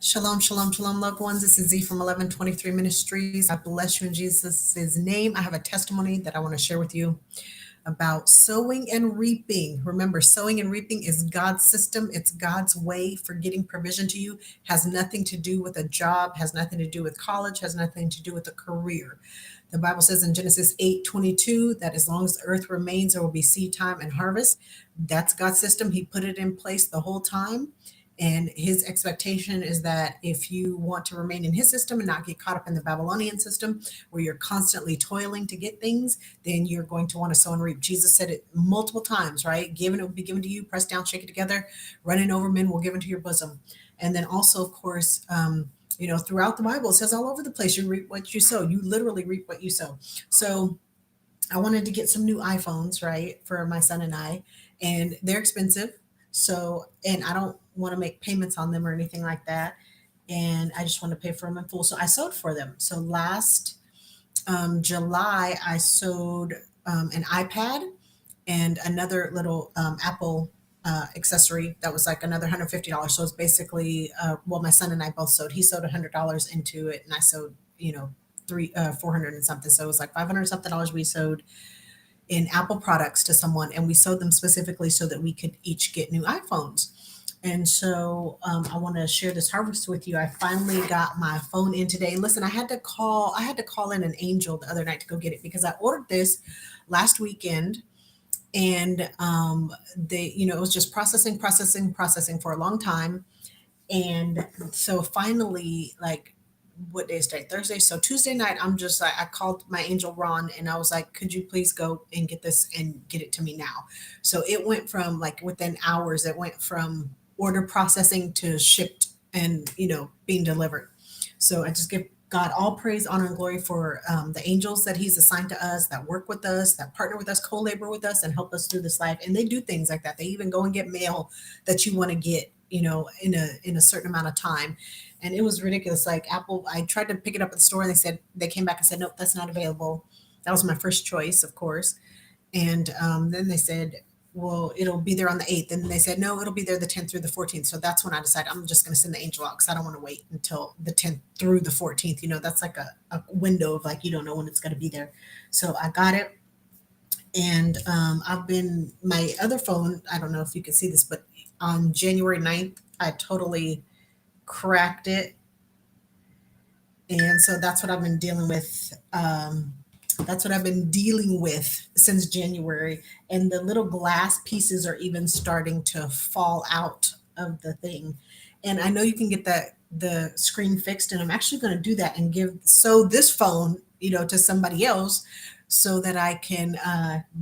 Shalom, shalom, shalom, loved ones. This is Z from 1123 Ministries. I bless you in Jesus' name. I have a testimony that I want to share with you about sowing and reaping. Remember, sowing and reaping is God's system. It's God's way for getting provision to you. Has nothing to do with a job, has nothing to do with college, has nothing to do with a career. The Bible says in Genesis 8:22 that as long as the earth remains, there will be seed time and harvest. That's God's system. He put it in place the whole time. And his expectation is that if you want to remain in his system and not get caught up in the Babylonian system where you're constantly toiling to get things, then you're going to want to sow and reap. Jesus said it multiple times, right? Given it will be given to you, pressed down, shake it together, running over men will give into your bosom. And then also, of course, throughout the Bible, it says all over the place, you reap what you sow. You literally reap what you sow. So I wanted to get some new iPhones, right, for my son and I, and they're expensive. So, and I don't want to make payments on them or anything like that. And I just want to pay for them in full. So I sewed for them. So last July, I sewed an iPad and another little Apple accessory that was like another $150. So it's basically, well, my son and I both sewed. He sewed $100 into it, and I sewed, 400 and something. So it was like 500 something dollars we sewed in Apple products to someone, and we sewed them specifically so that we could each get new iPhones. And so I want to share this harvest with you. I finally got my phone in today. And listen, I had to call in an angel the other night to go get it because I ordered this last weekend, and it was just processing for a long time. And so finally, like, what day is today? Thursday. So Tuesday night, I'm just like, I called my angel Ron and I was like, could you please go and get this and get it to me now? So it went from, like, within hours, it went from order processing to shipped and, being delivered. So I just give God all praise, honor, and glory for the angels that he's assigned to us, that work with us, that partner with us, co-labor with us, and help us through this life. And they do things like that. They even go and get mail that you want to get, in a certain amount of time. And it was ridiculous. Like Apple, I tried to pick it up at the store, and they came back and said, nope, that's not available. That was my first choice, of course. And then they said, well, it'll be there on the 8th. And they said, no, it'll be there the 10th through the 14th. So that's when I decided I'm just going to send the angel out because I don't want to wait until the 10th through the 14th. That's like a window of, like, you don't know when it's going to be there. So I got it. And my other phone, I don't know if you can see this, but on January 9th, I totally cracked it. And so that's what I've been dealing with. That's what I've been dealing with since January. And the little glass pieces are even starting to fall out of the thing. And I know you can get the screen fixed, and I'm actually going to do that and sew this phone, to somebody else so that I can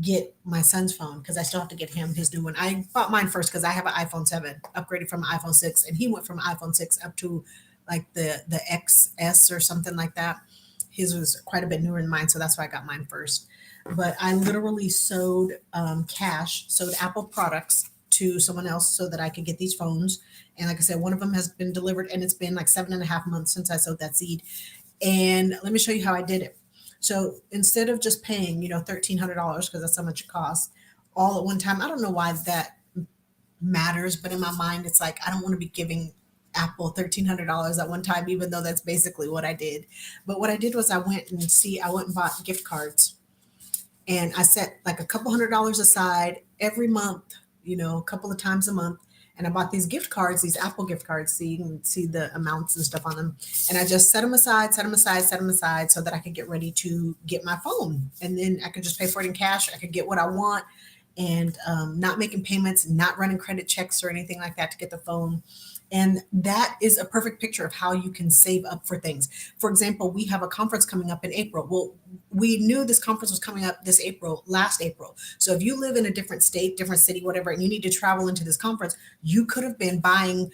get my son's phone because I still have to get him his new one. I bought mine first because I have an iPhone 7, upgraded from an iPhone 6, and he went from iPhone 6 up to like the XS or something like that. His was quite a bit newer than mine, so that's why I got mine first. But I literally sewed Apple products to someone else so that I could get these phones. And like I said, one of them has been delivered, and it's been like 7.5 months since I sowed that seed. And let me show you how I did it. So instead of just paying, $1,300 because that's how much it costs all at one time, I don't know why that matters, but in my mind, it's like I don't want to be giving Apple $1,300 at one time, even though that's basically what I did. But what I did was I went and bought gift cards, and I set like a couple $100 aside every month, a couple of times a month. And I bought these gift cards, these Apple gift cards, so you can see the amounts and stuff on them. And I just set them aside so that I could get ready to get my phone. And then I could just pay for it in cash. I could get what I want, and not making payments, not running credit checks or anything like that to get the phone. And that is a perfect picture of how you can save up for things. For example, we have a conference coming up in April. Well, we knew this conference was coming up last April. So if you live in a different state, different city, whatever, and you need to travel into this conference, you could have been buying,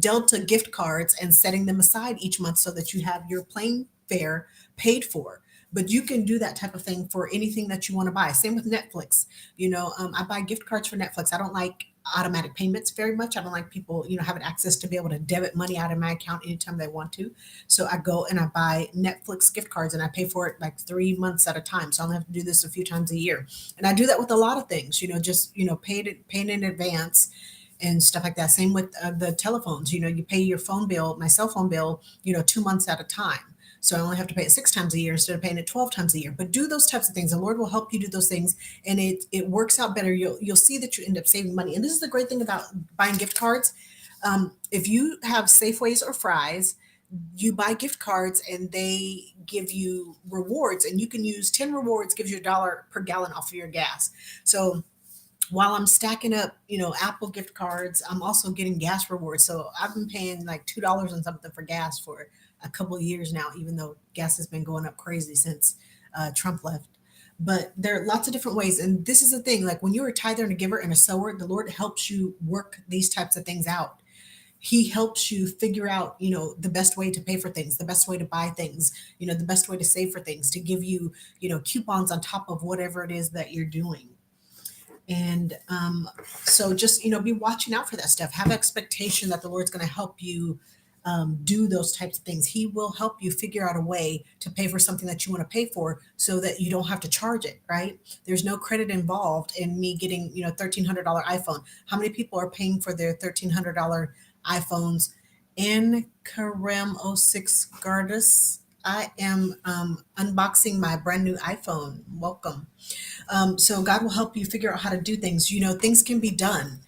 Delta gift cards and setting them aside each month so that you have your plane fare paid for. But you can do that type of thing for anything that you want to buy. Same with Netflix. I buy gift cards for Netflix. I don't like automatic payments very much. I don't like people, having access to be able to debit money out of my account anytime they want to. So I go and I buy Netflix gift cards, and I pay for it like 3 months at a time. So I only have to do this a few times a year. And I do that with a lot of things, paying in advance and stuff like that. Same with the telephones. You pay your phone bill, my cell phone bill, 2 months at a time. So I only have to pay it 6 times a year instead of paying it 12 times a year. But do those types of things. The Lord will help you do those things, and it works out better. You'll see that you end up saving money. And this is the great thing about buying gift cards. If you have Safeways or Fries, you buy gift cards and they give you rewards, and you can use 10 rewards, gives you $1 per gallon off of your gas. So while I'm stacking up, Apple gift cards, I'm also getting gas rewards. So I've been paying like $2 and something for gas for a couple of years now, even though gas has been going up crazy since Trump left. But there are lots of different ways. And this is the thing, like when you're a tither and a giver and a sower, the Lord helps you work these types of things out. He helps you figure out, the best way to pay for things, the best way to buy things, the best way to save for things, to give you, coupons on top of whatever it is that you're doing. And so just, be watching out for that stuff. Have expectation that the Lord's going to help you do those types of things. He will help you figure out a way to pay for something that you want to pay for so that you don't have to charge it, right? There's no credit involved in me getting, $1,300 iPhone. How many people are paying for their $1,300 iPhones? In Karem '06 Gardus, I am unboxing my brand new iPhone. Welcome. So God will help you figure out how to do things. Things can be done.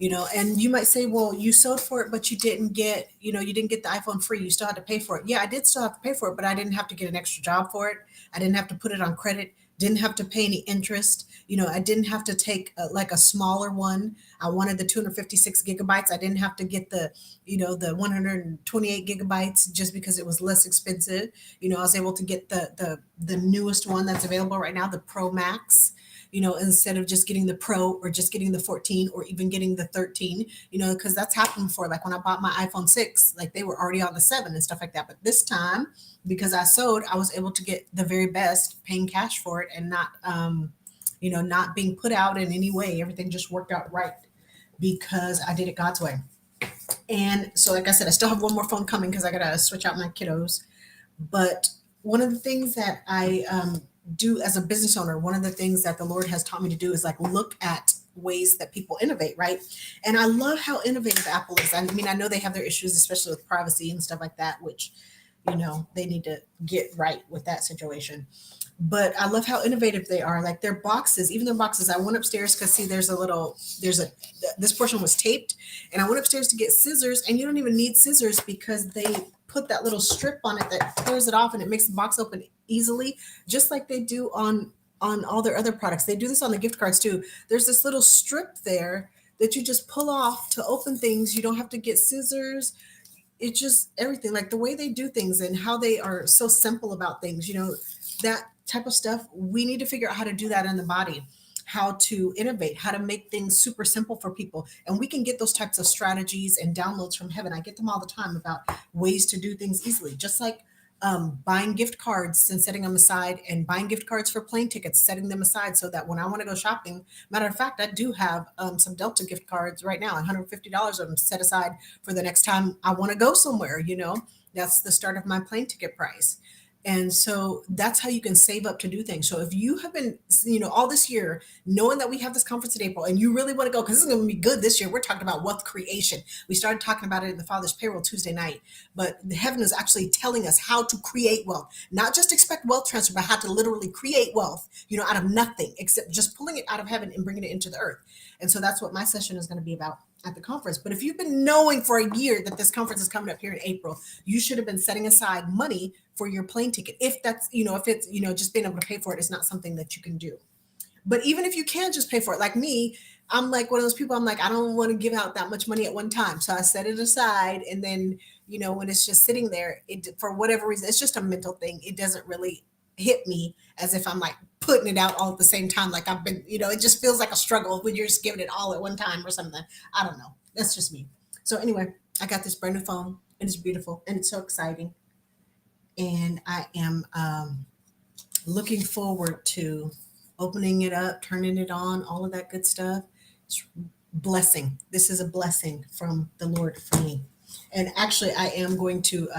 And you might say, well, you sowed for it, but you didn't get the iPhone free. You still had to pay for it. Yeah, I did still have to pay for it, but I didn't have to get an extra job for it. I didn't have to put it on credit. Didn't have to pay any interest. I didn't have to take like a smaller one. I wanted the 256 gigabytes. I didn't have to get the 128 gigabytes just because it was less expensive. I was able to get the newest one that's available right now, the Pro Max, instead of just getting the Pro or just getting the 14 or even getting the 13, because that's happened before. Like when I bought my iPhone 6, like they were already on the 7 and stuff like that. But this time, because I sowed, I was able to get the very best, paying cash for it, and not being put out in any way. Everything just worked out right because I did it God's way. And so, like I said, I still have one more phone coming because I got to switch out my kiddos. But one of the things that I do as a business owner, one of the things that the Lord has taught me to do is like look at ways that people innovate, right? And I love how innovative Apple is. I mean, I know they have their issues, especially with privacy and stuff like that, which, they need to get right with that situation. But I love how innovative they are. Like their boxes, even their boxes. I went upstairs because see, this portion was taped, and I went upstairs to get scissors, and you don't even need scissors because they put that little strip on it that tears it off and it makes the box open easily, just like they do on all their other products. They do this on the gift cards too. There's this little strip there that you just pull off to open things. You don't have to get scissors. It's just everything, like the way they do things and how they are so simple about things, that type of stuff. We need to figure out how to do that in the body, how to innovate, how to make things super simple for people. And we can get those types of strategies and downloads from heaven. I get them all the time about ways to do things easily, just like buying gift cards and setting them aside, and buying gift cards for plane tickets, setting them aside so that when I want to go shopping, matter of fact, I do have some Delta gift cards right now, $150 of them set aside for the next time I want to go somewhere. That's the start of my plane ticket price. And so that's how you can save up to do things. So if you have been, all this year, knowing that we have this conference in April and you really want to go, because this is going to be good this year, we're talking about wealth creation. We started talking about it in the Father's Payroll Tuesday night, but the heaven is actually telling us how to create wealth, not just expect wealth transfer, but how to literally create wealth, out of nothing, except just pulling it out of heaven and bringing it into the earth. And so that's what my session is going to be about at the conference. But if you've been knowing for a year that this conference is coming up here in April, you should have been setting aside money for your plane ticket. If that's, if it's, just being able to pay for it is not something that you can do. But even if you can just pay for it, like me, I'm like one of those people, I'm like, I don't want to give out that much money at one time. So I set it aside. And then, when it's just sitting there, for whatever reason, it's just a mental thing. It doesn't really hit me as if I'm like putting it out all at the same time. Like I've been, it just feels like a struggle when you're just giving it all at one time or something. I don't know. That's just me. So anyway, I got this brand new phone and it's beautiful and it's so exciting. And I am looking forward to opening it up, turning it on, all of that good stuff. It's blessing. This is a blessing from the Lord for me. And actually, I am going to,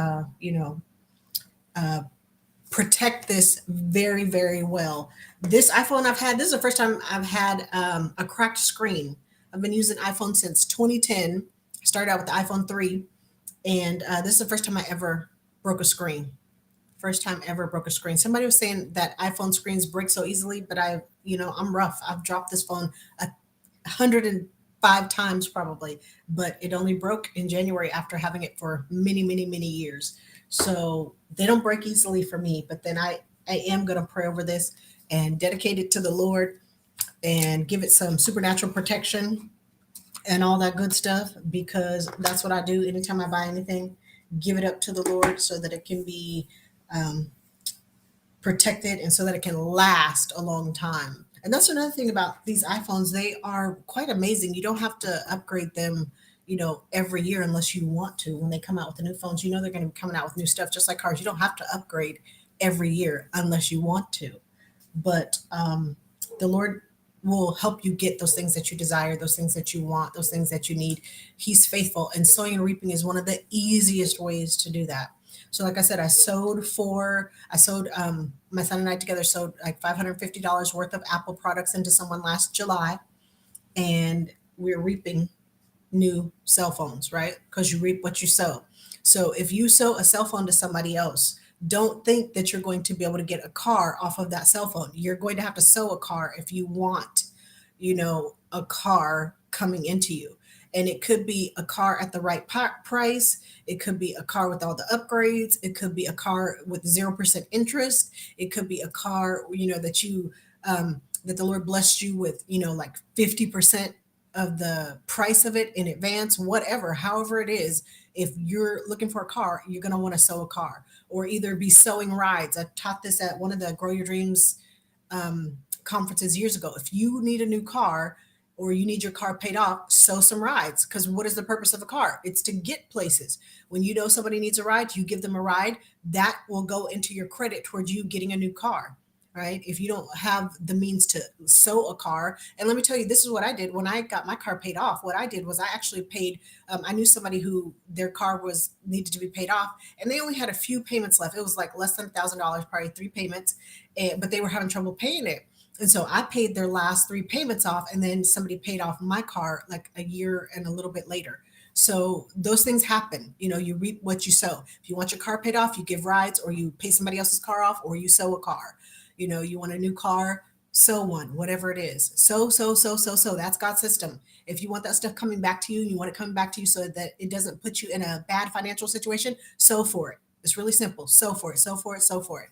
protect this very, very well. This iPhone I've had, this is the first time I've had a cracked screen. I've been using iPhone since 2010. I started out with the iPhone 3, and this is the first time I ever broke a screen. First time ever broke a screen. Somebody was saying that iPhone screens break so easily, but I'm rough. I've dropped this phone 105 times probably, but it only broke in January after having it for many, many, many years. So they don't break easily for me, but then I am going to pray over this and dedicate it to the Lord and give it some supernatural protection and all that good stuff, because that's what I do anytime I buy anything. Give it up to the Lord so that it can be um, protected and so that it can last a long time. And that's another thing about these iPhones. They are quite amazing. You don't have to upgrade them, every year unless you want to. When they come out with the new phones, they're going to be coming out with new stuff just like cars. You don't have to upgrade every year unless you want to. But the Lord will help you get those things that you desire, those things that you want, those things that you need. He's faithful, and sowing and reaping is one of the easiest ways to do that. So, like I said, my son and I together sowed like $550 worth of Apple products into someone last July, and we're reaping new cell phones, right? Because you reap what you sow. So if you sow a cell phone to somebody else, don't think that you're going to be able to get a car off of that cell phone. You're going to have to sow a car if you want, a car coming into you. And it could be a car at the right price. It could be a car with all the upgrades. It could be a car with 0% interest. It could be a car, that the Lord blessed you with, like 50% of the price of it in advance, whatever, however it is. If you're looking for a car, you're going to want to sow a car, or either be sowing rides. I taught this at one of the Grow Your Dreams conferences years ago. If you need a new car or you need your car paid off, sow some rides. Because what is the purpose of a car? It's to get places. When you know somebody needs a ride, you give them a ride. That will go into your credit towards you getting a new car. Right? If you don't have the means to sow a car, and let me tell you, this is what I did when I got my car paid off. What I did was I actually paid. I knew somebody who their car was needed to be paid off, and they only had a few payments left. It was like less than $1,000, probably 3 payments, but they were having trouble paying it. And so I paid their last 3 payments off, and then somebody paid off my car like a year and a little bit later. So those things happen. You reap what you sow. If you want your car paid off, you give rides, or you pay somebody else's car off, or you sow a car. You want a new car, sow one, whatever it is. So. That's God's system. If you want that stuff coming back to you, and you want it coming back to you so that it doesn't put you in a bad financial situation, sow for it. It's really simple. Sow for it, sow for it, sow for it.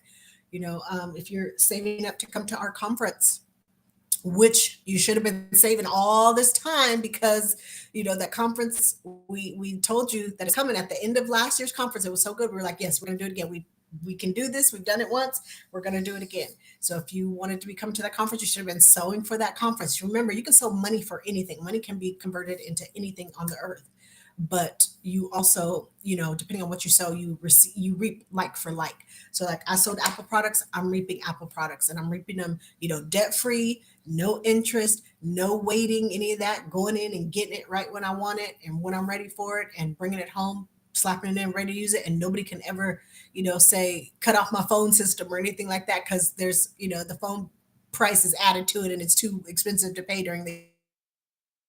If you're saving up to come to our conference, which you should have been saving all this time, because that conference, we told you that it's coming at the end of last year's conference. It was so good. We were like, yes, we're going to do it again. We can do this. We've done it once. We're going to do it again. So if you wanted to come to that conference, you should have been sowing for that conference. Remember, you can sow money for anything. Money can be converted into anything on the earth. But you also, depending on what you sow, you reap like for like. So like I sold Apple products, I'm reaping Apple products, and I'm reaping them, debt free, no interest, no waiting, any of that, going in and getting it right when I want it and when I'm ready for it, and bringing it home, slapping it in, ready to use it. And nobody can ever, say cut off my phone system or anything like that, because there's, the phone price is added to it and it's too expensive to pay during the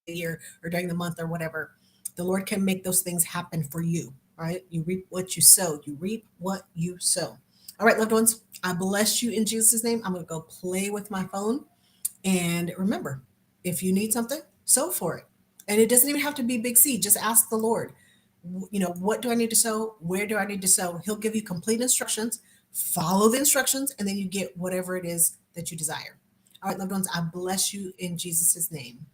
year or during the month or whatever. The Lord can make those things happen for you. Right? You reap what you sow. You reap what you sow. All right, loved ones, I bless you in Jesus' name. I'm going to go play with my phone. And remember, if you need something, sow for it. And it doesn't even have to be big seed. Just ask the Lord, what do I need to sow? Where do I need to sow? He'll give you complete instructions. Follow the instructions, and then you get whatever it is that you desire. All right, loved ones, I bless you in Jesus' name.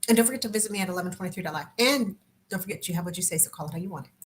And don't forget to visit me at 1123.life. And don't forget, you have what you say, so call it how you want it.